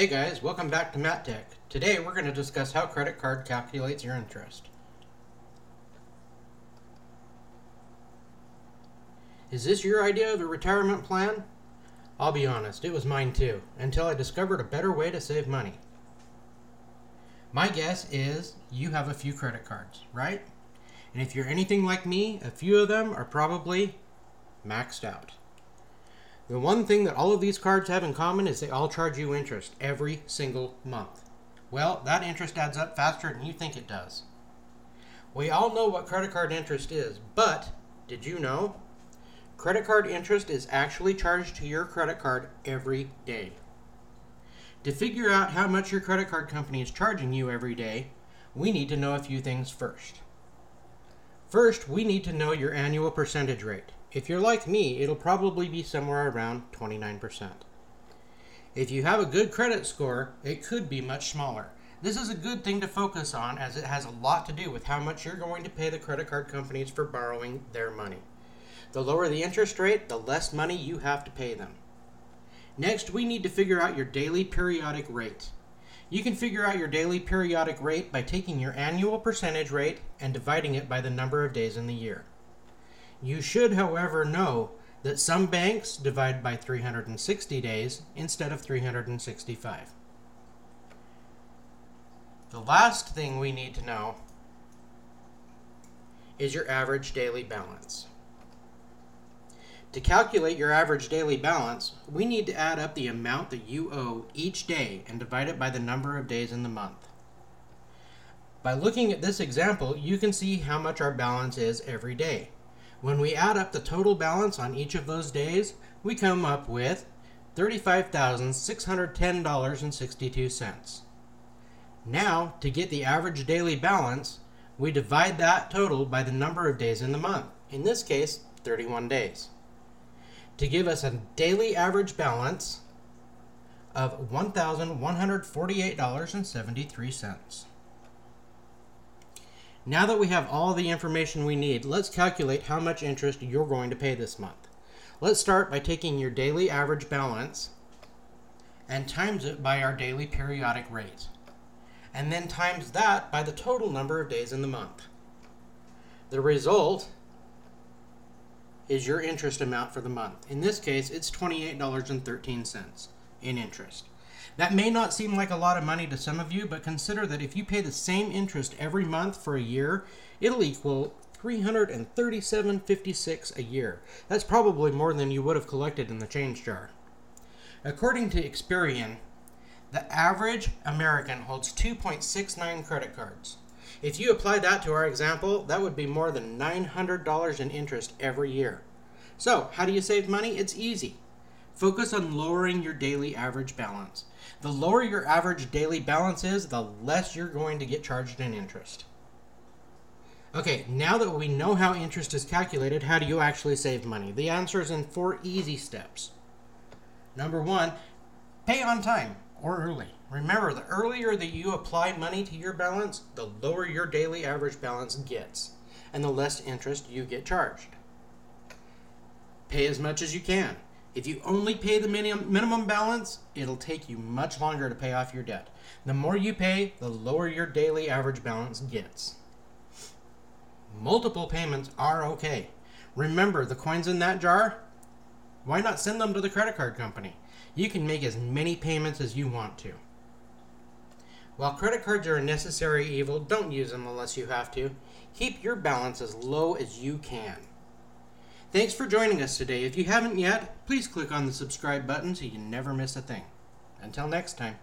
Hey guys, welcome back to Matt Tech. Today we're going to discuss how credit card calculates your interest. Is this your idea of a retirement plan? I'll be honest, it was mine too, until I discovered a better way to save money. My guess is you have a few credit cards, right? And if you're anything like me, a few of them are probably maxed out. The one thing that all of these cards have in common is they all charge you interest every single month. Well, that interest adds up faster than you think it does. We all know what credit card interest is, but did you know? Credit card interest is actually charged to your credit card every day. To figure out how much your credit card company is charging you every day, we need to know a few things first. First, we need to know your annual percentage rate. If you're like me, it'll probably be somewhere around 29%. If you have a good credit score, it could be much smaller. This is a good thing to focus on as it has a lot to do with how much you're going to pay the credit card companies for borrowing their money. The lower the interest rate, the less money you have to pay them. Next, we need to figure out your daily periodic rate. You can figure out your daily periodic rate by taking your annual percentage rate and dividing it by the number of days in the year. You should, however, know that some banks divide by 360 days instead of 365. The last thing we need to know is your average daily balance. To calculate your average daily balance, we need to add up the amount that you owe each day and divide it by the number of days in the month. By looking at this example, you can see how much our balance is every day. When we add up the total balance on each of those days, we come up with $35,610.62. Now, to get the average daily balance, we divide that total by the number of days in the month, in this case, 31 days, to give us a daily average balance of $1,148.73. Now that we have all the information we need, let's calculate how much interest you're going to pay this month. Let's start by taking your daily average balance and times it by our daily periodic rate, and then times that by the total number of days in the month. The result is your interest amount for the month. In this case, it's $28.13 in interest. That may not seem like a lot of money to some of you, but consider that if you pay the same interest every month for a year, it'll equal $337.56 a year. That's probably more than you would have collected in the change jar. According to Experian, the average American holds 2.69 credit cards. If you apply that to our example, that would be more than $900 in interest every year. So, how do you save money? It's easy. Focus on lowering your daily average balance. The lower your average daily balance is, the less you're going to get charged in interest. Okay, now that we know how interest is calculated, how do you actually save money? The answer is in 4 easy steps. Number 1, pay on time or early. Remember, the earlier that you apply money to your balance, the lower your daily average balance gets, and the less interest you get charged. Pay as much as you can. If you only pay the minimum balance, it'll take you much longer to pay off your debt. The more you pay, the lower your daily average balance gets. Multiple payments are okay. Remember, the coins in that jar? Why not send them to the credit card company? You can make as many payments as you want to. While credit cards are a necessary evil, don't use them unless you have to. Keep your balance as low as you can. Thanks for joining us today. If you haven't yet, please click on the subscribe button so you never miss a thing. Until next time.